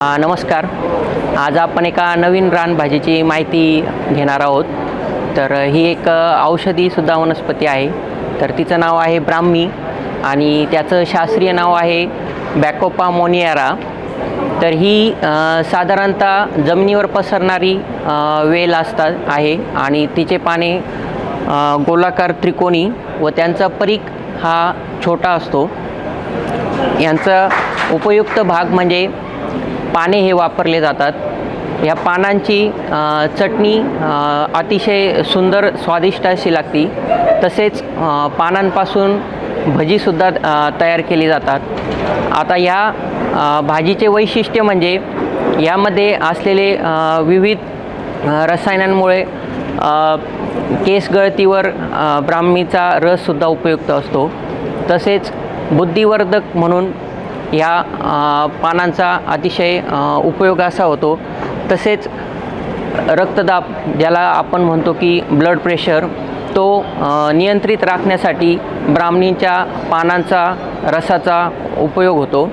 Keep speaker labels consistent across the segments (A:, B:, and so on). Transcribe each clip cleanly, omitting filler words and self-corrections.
A: नमस्कार. आज आपण एका नवीन रानभाजीची माहिती घेणार आहोत. तर ही एक औषधीसुद्धा वनस्पती आहे. तर तिचं नाव आहे ब्राह्मी आणि त्याचं शास्त्रीय नाव आहे बॅकोपा मोनियारा. तर ही साधारणतः जमिनीवर पसरणारी वेल आहे आणि तिचे पाने गोलाकार त्रिकोणी व त्यांचा परीख हा छोटा असतो. यांचा उपयुक्त भाग म्हणजे पाने हे वापरले जातात. या पानांची चटणी अतिशय सुंदर स्वादिष्ट अशी लागते. तसेच पानांपासून भजीसुद्धा तयार केली जातात. आता या भाजीचे वैशिष्ट्य म्हणजे यामध्ये असलेले विविध रसायनांमुळे केस गळतीवर ब्राह्मीचा रससुद्धा उपयुक्त असतो. तसेच बुद्धिवर्धक म्हणून या पानांचा अतिशय उपयोग असा होतो. तसेच रक्तदाब ज्याला आपण म्हणतो की ब्लड प्रेशर तो नियंत्रित राखण्यासाठी ब्राह्मीच्या पानांचा रसाचा उपयोग होतो.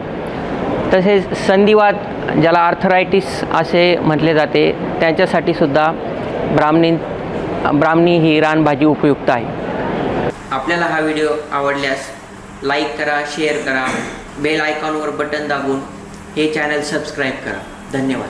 A: तसेच संधिवात ज्याला आर्थरायटिस असे म्हटले जाते त्यांच्यासाठी सुद्धा ब्राह्मी ही रानभाजी उपयुक्त आहे.
B: आपल्याला हा व्हिडिओ आवडल्यास लाईक करा, शेअर करा, बेल आयकॉनवर बटन दाबून हे चॅनल सबस्क्राईब करा. धन्यवाद.